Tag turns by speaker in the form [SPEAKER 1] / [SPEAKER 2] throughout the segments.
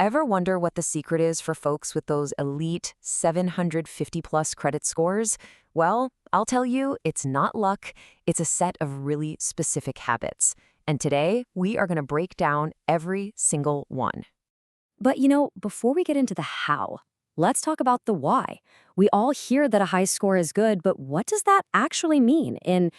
[SPEAKER 1] Ever wonder what the secret is for folks with those elite 750 plus credit scores? Well, I'll tell you, it's not luck, it's a set of really specific habits. And today, we are going to break down every single one.
[SPEAKER 2] But before we get into the how, let's talk about the why. We all hear that a high score is good, but what does that actually mean in,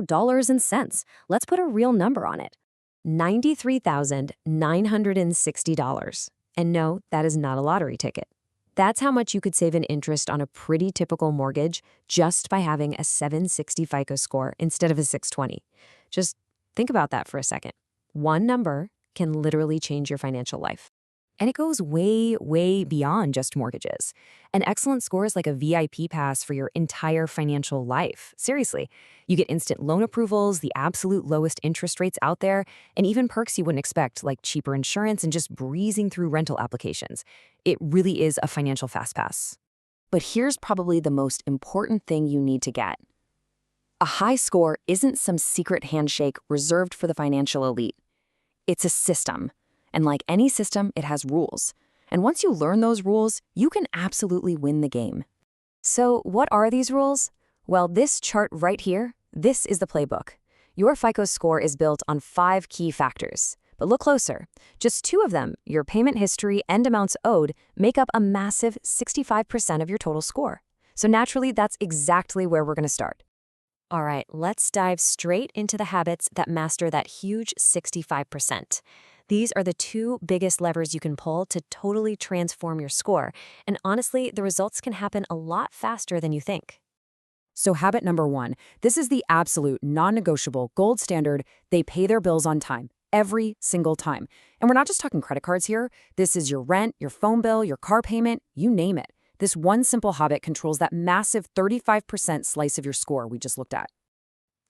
[SPEAKER 2] dollars and cents? Let's put a real number on it.
[SPEAKER 1] $93,960. And no, that is not a lottery ticket. That's how much you could save in interest on a pretty typical mortgage just by having a 760 FICO score instead of a 620. Just think about that for a second. One number can literally change your financial life.
[SPEAKER 2] And it goes way, way beyond just mortgages. An excellent score is like a VIP pass for your entire financial life. Seriously, you get instant loan approvals, the absolute lowest interest rates out there, and even perks you wouldn't expect, like cheaper insurance and just breezing through rental applications. It really is a financial fast pass.
[SPEAKER 1] But here's probably the most important thing you need to get. A high score isn't some secret handshake reserved for the financial elite. It's a system. And like any system, it has rules. And once you learn those rules, you can absolutely win the game. So what are these rules? Well, this chart right here, this is the playbook. Your FICO score is built on 5 key factors. But look closer. Just 2 of them, your payment history and amounts owed, make up a massive 65% of your total score. So naturally, that's exactly where we're going to start.
[SPEAKER 2] All right, let's dive straight into the habits that master that huge 65%. These are the 2 biggest levers you can pull to totally transform your score. And honestly, the results can happen a lot faster than you think.
[SPEAKER 3] So habit number 1, this is the absolute non-negotiable gold standard. They pay their bills on time, every single time. And we're not just talking credit cards here. This is your rent, your phone bill, your car payment, you name it. This one simple habit controls that massive 35% slice of your score we just looked at.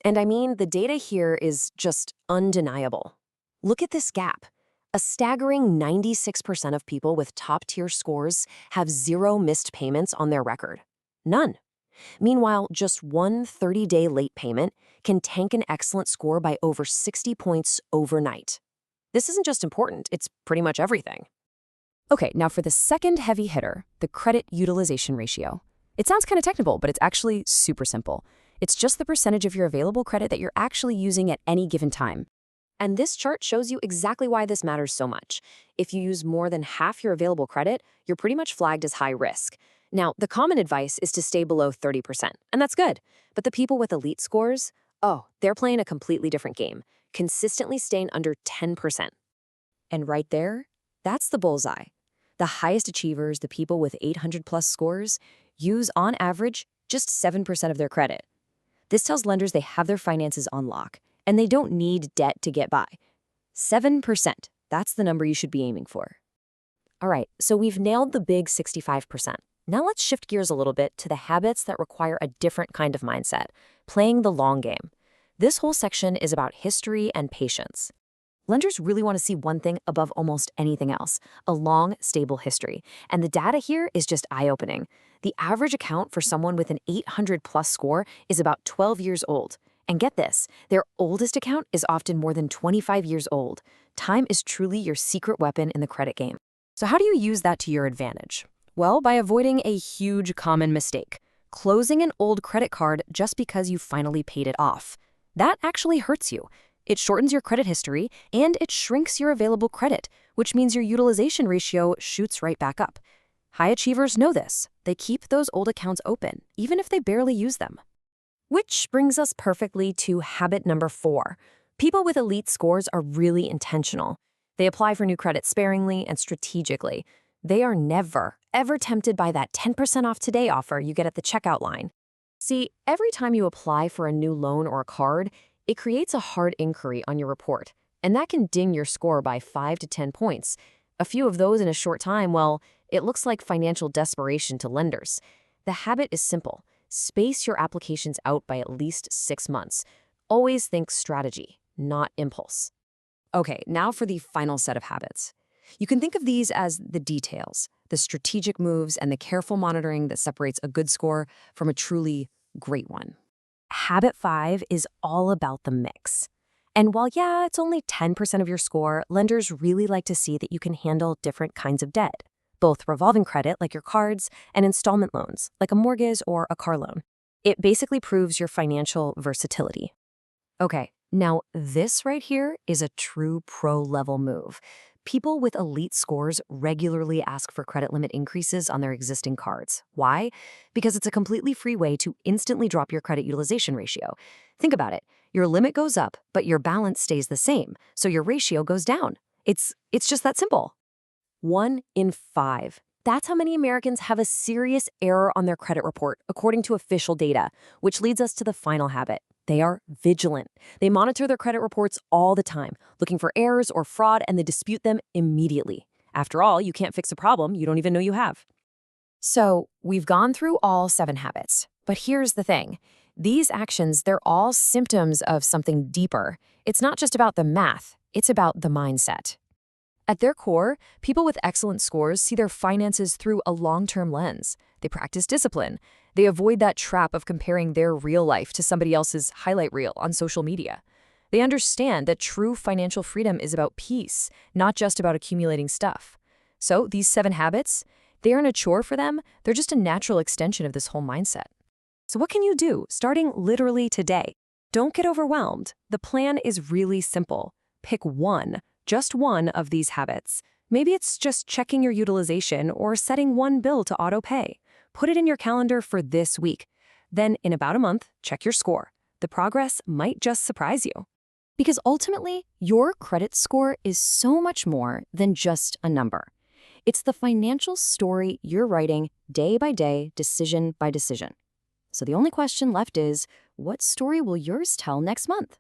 [SPEAKER 1] And I mean, the data here is just undeniable. Look at this gap. A staggering 96% of people with top-tier scores have 0 missed payments on their record. None. Meanwhile, just one 30-day late payment can tank an excellent score by over 60 points overnight. This isn't just important, it's pretty much everything.
[SPEAKER 3] Okay, now for the second heavy hitter, the credit utilization ratio. It sounds kind of technical, but it's actually super simple. It's just the percentage of your available credit that you're actually using at any given time.
[SPEAKER 1] And this chart shows you exactly why this matters so much. If you use more than half your available credit, you're pretty much flagged as high risk. Now, the common advice is to stay below 30%, and that's good. But the people with elite scores, they're playing a completely different game, consistently staying under 10%.
[SPEAKER 2] And right there, that's the bullseye. The highest achievers, the people with 800 plus scores, use on average just 7% of their credit. This tells lenders they have their finances on lock, and they don't need debt to get by. 7%, that's the number you should be aiming for.
[SPEAKER 1] All right, so we've nailed the big 65%. Now let's shift gears a little bit to the habits that require a different kind of mindset, playing the long game. This whole section is about history and patience. Lenders really want to see one thing above almost anything else, a long, stable history. And the data here is just eye-opening. The average account for someone with an 800-plus score is about 12 years old. And get this, their oldest account is often more than 25 years old. Time is truly your secret weapon in the credit game.
[SPEAKER 3] So how do you use that to your advantage? Well, by avoiding a huge common mistake, closing an old credit card just because you finally paid it off. That actually hurts you. It shortens your credit history, and it shrinks your available credit, which means your utilization ratio shoots right back up. High achievers know this. They keep those old accounts open, even if they barely use them.
[SPEAKER 1] Which brings us perfectly to habit number 4. People with elite scores are really intentional. They apply for new credit sparingly and strategically. They are never, ever tempted by that 10% off today offer you get at the checkout line. See, every time you apply for a new loan or a card, it creates a hard inquiry on your report, and that can ding your score by 5 to 10 points. A few of those in a short time, well, it looks like financial desperation to lenders. The habit is simple. Space your applications out by at least 6 months. Always think strategy, not impulse.
[SPEAKER 3] Okay, now for the final set of habits. You can think of these as the details, the strategic moves, and the careful monitoring that separates a good score from a truly great one.
[SPEAKER 1] Habit 5 is all about the mix. And while, yeah, it's only 10% of your score, lenders really like to see that you can handle different kinds of debt, both revolving credit, like your cards, and installment loans, like a mortgage or a car loan. It basically proves your financial versatility. Okay, now this right here is a true pro-level move. People with elite scores regularly ask for credit limit increases on their existing cards. Why? Because it's a completely free way to instantly drop your credit utilization ratio. Think about it. Your limit goes up, but your balance stays the same, so your ratio goes down. It's just that simple. 1 in 5. That's how many Americans have a serious error on their credit report, according to official data, which leads us to the final habit. They are vigilant. They monitor their credit reports all the time, looking for errors or fraud, and they dispute them immediately. After all, you can't fix a problem you don't even know you have. So, we've gone through all 7 habits. But here's the thing. These actions, they're all symptoms of something deeper. It's not just about the math, it's about the mindset. At their core, people with excellent scores see their finances through a long-term lens. They practice discipline. They avoid that trap of comparing their real life to somebody else's highlight reel on social media. They understand that true financial freedom is about peace, not just about accumulating stuff. So these 7 habits, they aren't a chore for them, they're just a natural extension of this whole mindset. So what can you do, starting literally today? Don't get overwhelmed. The plan is really simple. Pick one. Just one of these habits. Maybe it's just checking your utilization or setting one bill to auto-pay. Put it in your calendar for this week. Then, in about a month, check your score. The progress might just surprise you.
[SPEAKER 3] Because ultimately, your credit score is so much more than just a number. It's the financial story you're writing day by day, decision by decision. So the only question left is, what story will yours tell next month?